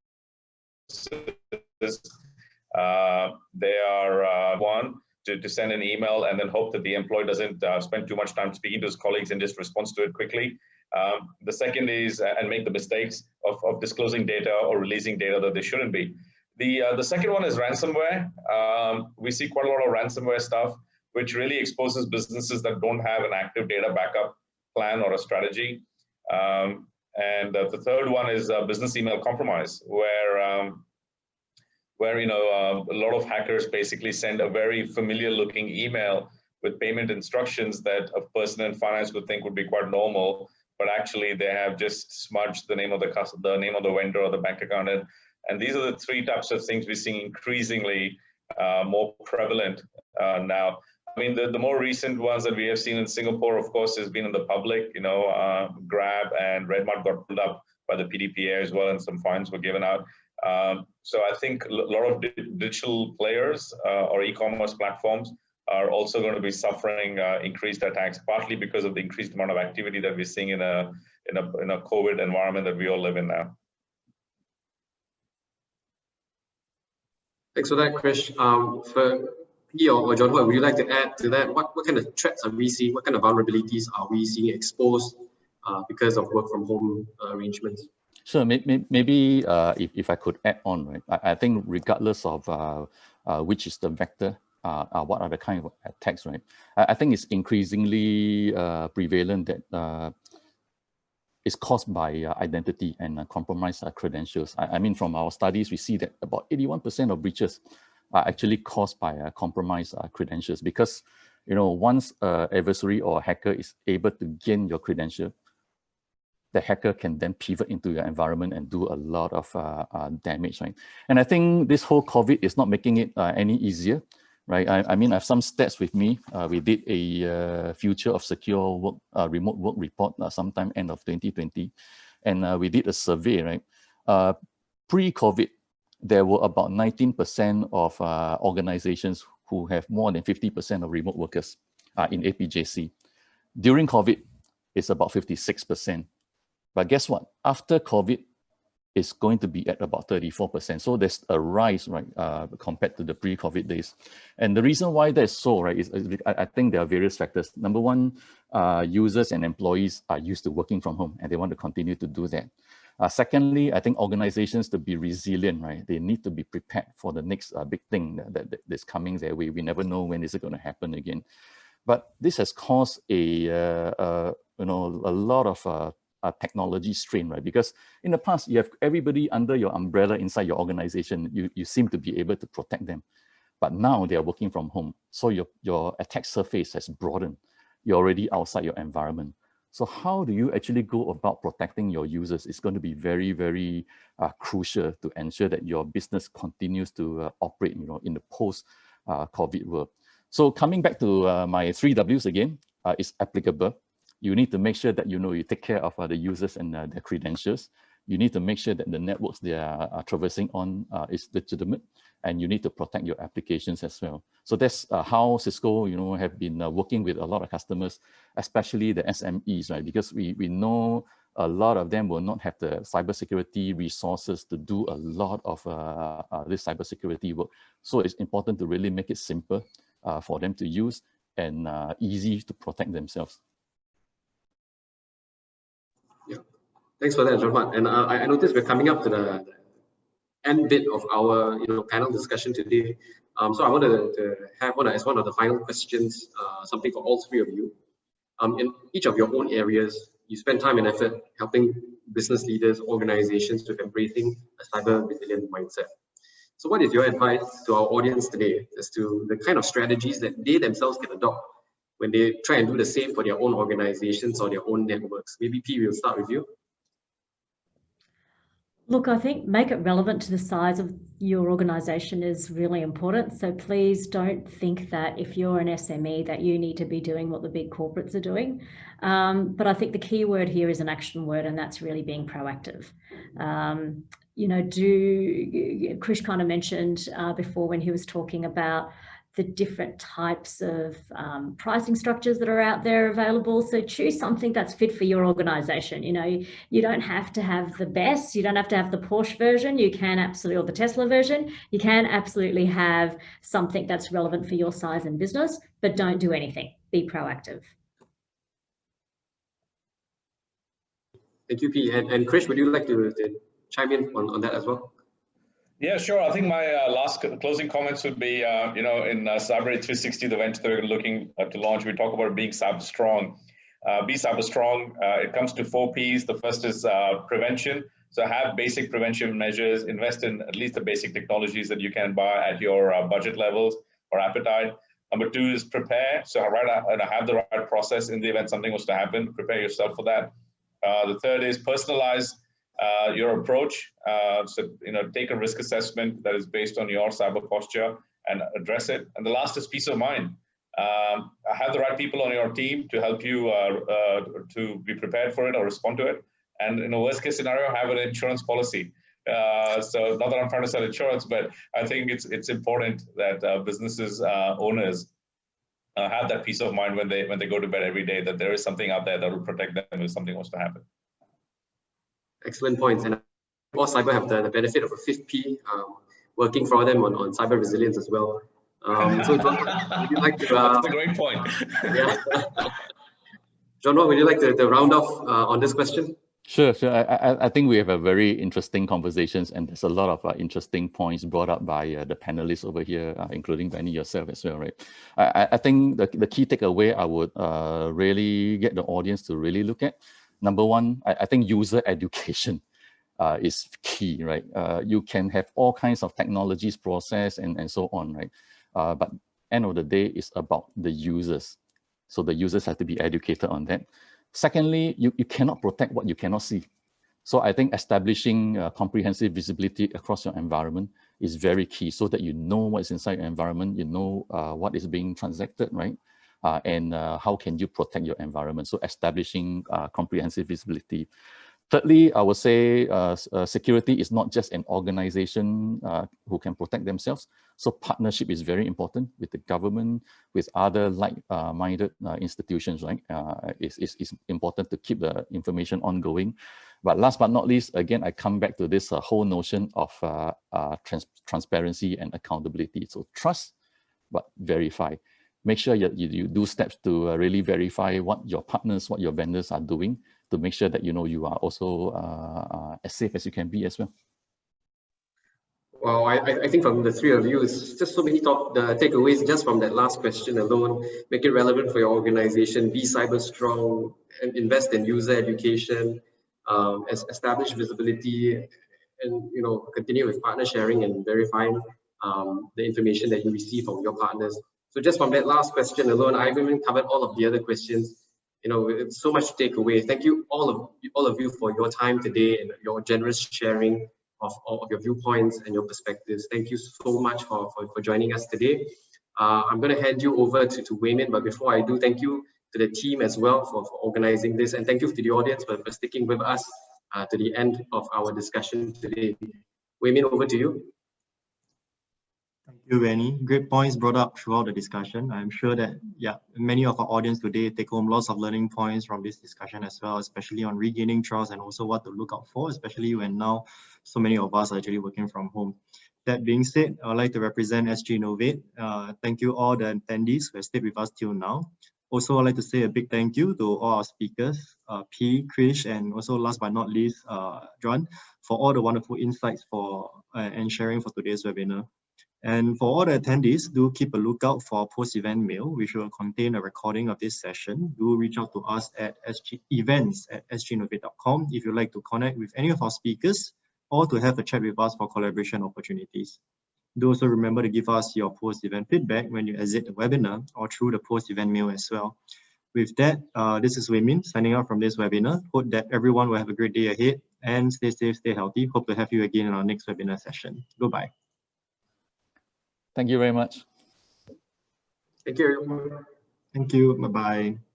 They are one to send an email and then hope that the employee doesn't spend too much time speaking to his colleagues and just responds to it quickly. The second is and make the mistakes of disclosing data or releasing data that they shouldn't be. The second one is ransomware. We see quite a lot of ransomware stuff, which really exposes businesses that don't have an active data backup plan or a strategy. And the third one is business email compromise, where a lot of hackers basically send a very familiar looking email with payment instructions that a person in finance would think would be quite normal, but actually they have just smudged the name of the name of the vendor or the bank account. And these are the 3 types of things we're seeing increasingly more prevalent now. I mean, the more recent ones that we have seen in Singapore, of course, has been in the public. Grab and Redmart got pulled up by the PDPA as well, and some fines were given out. So I think a lot of digital players or e-commerce platforms are also going to be suffering increased attacks, partly because of the increased amount of activity that we're seeing in a COVID environment that we all live in now. Thanks for that, Krish. For P or John, would you like to add to that? What kind of threats are we seeing? What kind of vulnerabilities are we seeing exposed because of work from home arrangements? Sure, maybe if I could add on, right? I think regardless of which is the vector, what are the kind of attacks, right? I think it's increasingly prevalent that it's caused by identity and compromised credentials. I mean, from our studies, we see that about 81% of breaches are actually caused by compromised credentials, because once an adversary or a hacker is able to gain your credential, the hacker can then pivot into your environment and do a lot of damage, right? And I think this whole COVID is not making it any easier, right? I mean, I have some stats with me. We did a future of secure work, remote work report sometime end of 2020. And we did a survey, right? Pre-COVID, there were about 19% of organizations who have more than 50% of remote workers in APJC. During COVID, it's about 56%. But guess what? After COVID, it's going to be at about 34%. So there's a rise, right, compared to the pre-COVID days. And the reason why that's so, right, is I think there are various factors. Number one, users and employees are used to working from home, and they want to continue to do that. Secondly, I think organizations, to be resilient, right, they need to be prepared for the next big thing that's coming their way. We never know when is it going to happen again. But this has caused a lot of technology strain, right? Because in the past, you have everybody under your umbrella inside your organization. You seem to be able to protect them. But now they are working from home. So your attack surface has broadened. You're already outside your environment. So how do you actually go about protecting your users? It's going to be very, very crucial to ensure that your business continues to operate, in the post-COVID world. So coming back to my 3 Ws again, is applicable. You need to make sure that you take care of the users and their credentials. You need to make sure that the networks they are traversing on is legitimate, and you need to protect your applications as well. So that's how Cisco, have been working with a lot of customers, especially the SMEs, right? Because we know a lot of them will not have the cybersecurity resources to do a lot of this cybersecurity work. So it's important to really make it simple for them to use and easy to protect themselves. Yeah, thanks for that, John. And I noticed we're coming up to the end bit of our panel discussion today. So I wanted to have as one of the final questions, something for all 3 of you. In each of your own areas, you spend time and effort helping business leaders, organizations with embracing a cyber resilient mindset. So what is your advice to our audience today as to the kind of strategies that they themselves can adopt when they try and do the same for their own organizations or their own networks? Maybe P, we'll start with you. Look, I think make it relevant to the size of your organization is really important. So please don't think that if you're an SME that you need to be doing what the big corporates are doing. But I think the key word here is an action word, and that's really being proactive. Krish kind of mentioned before when he was talking about the different types of pricing structures that are out there available. So choose something that's fit for your organization. You don't have to have the best, you don't have to have the Porsche version, you can absolutely, or the Tesla version, you can absolutely have something that's relevant for your size and business, but don't do anything, be proactive. Thank you, P. And Krish, would you like to chime in on that as well? Yeah, sure. I think my last closing comments would be, in Cyber 360, the venture that we're looking to launch, we talk about being cyber strong. Be cyber strong. It comes to 4 Ps. The first is prevention. So have basic prevention measures, invest in at least the basic technologies that you can buy at your budget levels or appetite. Number 2 is prepare. So have the right process in the event something was to happen. Prepare yourself for that. The third is personalize your approach. So take a risk assessment that is based on your cyber posture and address it. And the last is peace of mind. Have the right people on your team to help you to be prepared for it or respond to it. And in a worst case scenario, have an insurance policy. So not that I'm trying to sell insurance, but I think it's important that businesses owners have that peace of mind when they go to bed every day, that there is something out there that will protect them if something was to happen. Excellent points. And AustCyber have the benefit of a 5th P working for them on cyber resilience as well. So John, would you like to... That's a great point. Yeah. John, would you like to round off on this question? Sure. I think we have a very interesting conversations, and there's a lot of interesting points brought up by the panelists over here, including Benny yourself as well, right? I think the key takeaway I would really get the audience to really look at. Number 1, I think user education is key, right? You can have all kinds of technologies, process, and so on, right? But end of the day, it's about the users. So the users have to be educated on that. Secondly, you cannot protect what you cannot see. So I think establishing comprehensive visibility across your environment is very key, so that you know what's inside your environment, you know what is being transacted, right? And how can you protect your environment? So establishing comprehensive visibility. Thirdly, I would say security is not just an organization who can protect themselves. So partnership is very important with the government, with other like-minded institutions, right? It's important to keep the information ongoing. But last but not least, again, I come back to this whole notion of transparency and accountability. So trust, but verify. Make sure you do steps to really verify what your partners, what your vendors are doing, to make sure that you are also as safe as you can be as well. Well, I think from the 3 of you, it's just so many takeaways just from that last question alone. Make it relevant for your organization, be cyber strong, and invest in user education, establish visibility, and continue with partner sharing and verifying the information that you receive from your partners. So just from that last question alone, I've even covered all of the other questions. it's so much to take away. Thank you all of you for your time today and your generous sharing of your viewpoints and your perspectives. Thank you so much for joining us today. I'm going to hand you over to Wei Min, but before I do, thank you to the team as well for organizing this, and thank you to the audience for sticking with us to the end of our discussion today. Wei Min, over to you. Thank you, Benny. Great points brought up throughout the discussion. I'm sure that, many of our audience today take home lots of learning points from this discussion as well, especially on regaining trust and also what to look out for, especially when now so many of us are actually working from home. That being said, I'd like to represent SGInnovate. Thank you all the attendees who have stayed with us till now. Also, I'd like to say a big thank you to all our speakers, P, Krish, and also last but not least, John, for all the wonderful insights and sharing for today's webinar. And for all the attendees, do keep a lookout for our post-event mail, which will contain a recording of this session. Do reach out to us at events@sginnovate.com if you'd like to connect with any of our speakers or to have a chat with us for collaboration opportunities. Do also remember to give us your post-event feedback when you exit the webinar or through the post-event mail as well. With that, this is Wei Min signing out from this webinar. Hope that everyone will have a great day ahead and stay safe, stay healthy. Hope to have you again in our next webinar session. Goodbye. Thank you very much. Thank you, everyone. Thank you. Bye-bye.